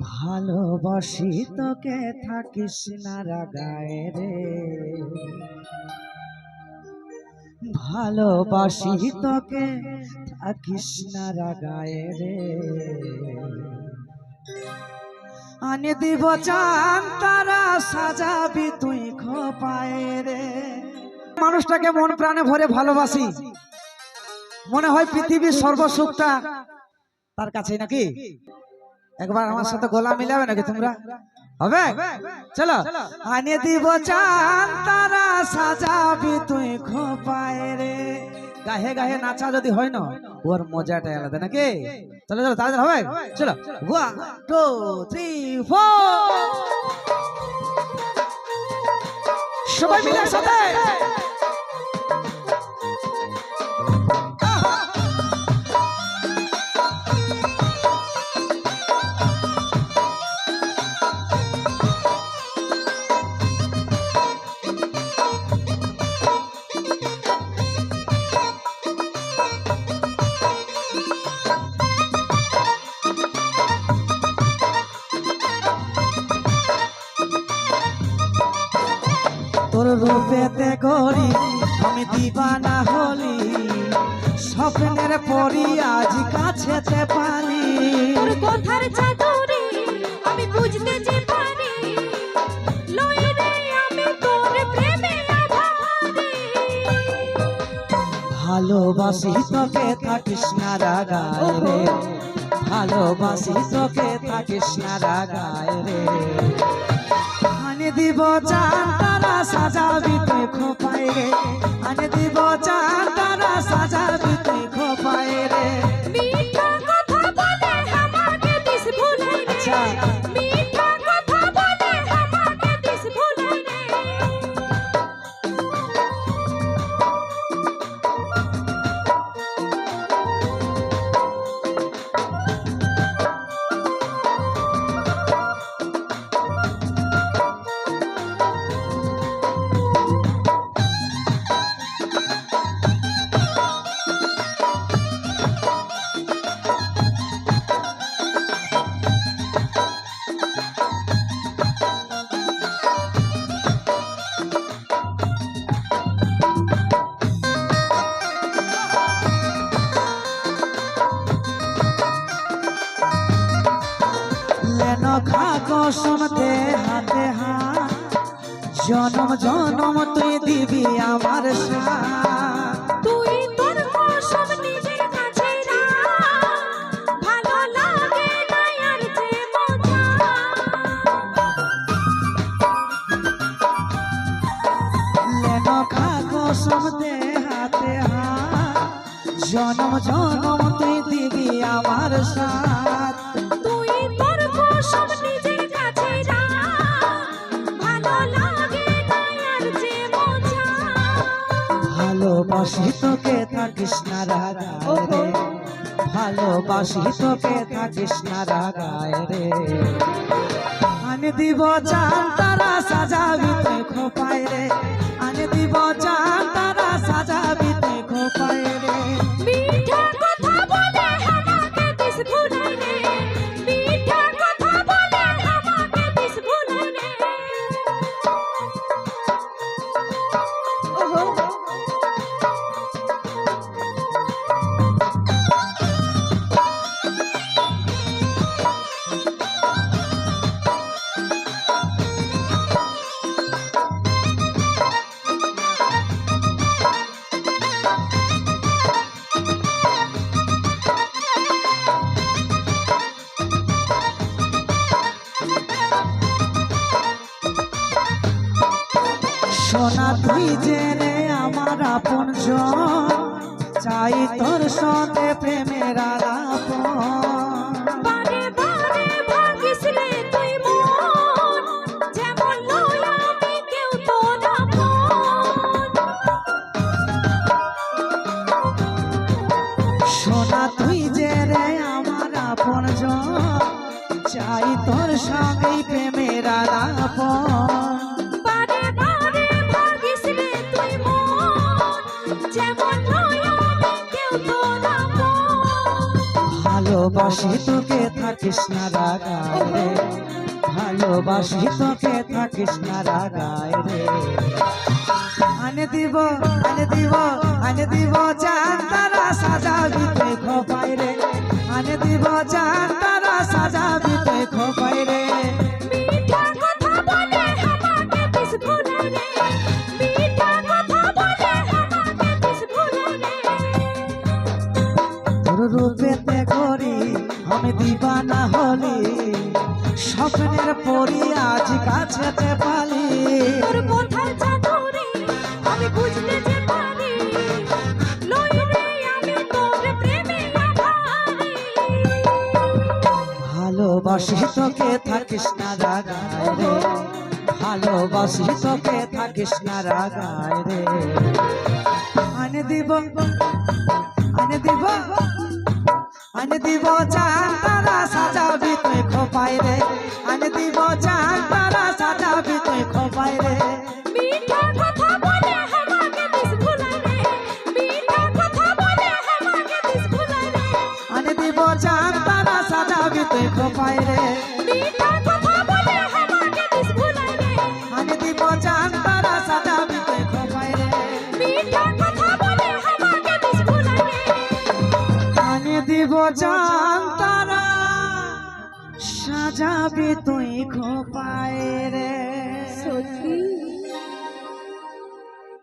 ভালোবাসি তোকে থাকিস না রাগায় রে, ভালোবাসি তোকে থাকিস না রাগায় রে। আনে দিব চান তারা সাজাবি তুই খোপায় রে। মানুষটাকে মন প্রাণে ভরে ভালোবাসি, মনে হয় পৃথিবীর সর্বসুখটা তার কাছে নাকি। একবার আমার সাথে গলা মিলাবে নাকি তোমরা? হবে? চলো। আনে দিব চান তারা সাজাবি তুই খোপায় রে। গাহে গাহে নাচা যদি হয় না ওর মজাটা আলাদা নাকি। চলো চলো তাড়াতাড়ি হবে। চলো 1 2 3 4 সবাই মিলে একসাথে। তোর রূপেতে গড়ি আমি দিবানা হলি, স্বপ্নের পরি আজ কাছেতে পালি। তোর কথার চাদরে আমি বুঝতে যে পারি, লই রে আমি তোর প্রেমে আধারে। ভালোবাসি তোকে থাকিস না রাগায় রে, ভালোবাসি তোকে থাকিস না রাগায় রে। আনে দিব চান তারা সাজাবি তুই খোপায় রে, আনে দিব চান তারা সাজাবি তুই খোপায় রে। মিঠা কথা বলে আমাকে দিস ভুলাই রে, মিঠা কথা বলে আমাকে দিস ভুলাই রে। খা কসম দে হাতে হাত, জনম জনম তুই দিবি আমার সাথ। তুই তোর কসম নিজের কাছে রাখ, ভালো লাগে না আর যে মজা। লেন খা কসম দে হাতে হাত, জনম জনম তুই দিবি আমার সাথ। তুই তোর কসম নিজের কাছে রাখ, ভালো লাগে না আর যে মজা। ভালোবাসি তোকে থাকিস না রাগায় রে, ভালোবাসি তোকে থাকিস না রাগায় রে। আনে দিব চান তারা সাজাবি তুই খোপায় রে, আনে দিব চান তারা সাজাবি তুই খোপায় রে। মিঠা কথা বলে আমাকে দিস ভুলাই রে, মিঠা কথা বলে আমাকে দিস ভুলাই রে। সোনা তুই জেনে আমার আপন জন, চাই তোর সঙ্গে প্রেমের আলাপন। বারে বারে ভাগিস রে তুই মন, যেমন লই আমি কেউ তোর আপন। সোনা তুই জেনে আমার আপন জন, চাই তোর সঙ্গে প্রেমের আলাপন। বারে বারে ভাগিস রে তুই মন, যেমন লই আমি কেউ তোর আপন। ভালোবাসি তোকে থাকিস না রাগায় রে, ভালোবাসি তোকে থাকিস না রাগায় রে আনে দিব জান তারা সাজাবি তুই খোপায় রে আনে দিব জান তারা সাজাবি তুই খোপায় রে মিঠা কথা বলে আমাকে বিষ ভুলাই রে মিঠা কথা বলে আমাকে বিষ ভুলাই রে তোর রূপেতে করি আমি দিবানা হলি স্বপ্নের পরি আজ কাছেতে পালি তোর কোথায় চাদরে আমি বুঝতে যে পারি লই রে আমি তোর প্রেমে আধারে ভালোবাসি তোকে থাকিস না রাগায় রে ভালোবাসি তোকে থাকিস না রাগায় রে আনে দিব জান তারা সাজাবি তুই খোপায় রে আনে দিব জান তারা সাজাবি তুই খোপায় রে মিঠা কথা বলে আমাকে বিষ ভুলাই রে মিঠা কথা বলে আমাকে বিষ ভুলাই রে আনে দিব জান তারা সাজাবি তুই খোপায় রে মিঠা কথা বলে আমাকে বিষ ভুলাই রে আনে দিব জান তারা সাজাবি তুই খোপায় রে মিঠা কথা বলে আমাকে বিষ ভুলাই রে আনে দিব জান তারা সাজাবি তুই খোপায় রে সত্যি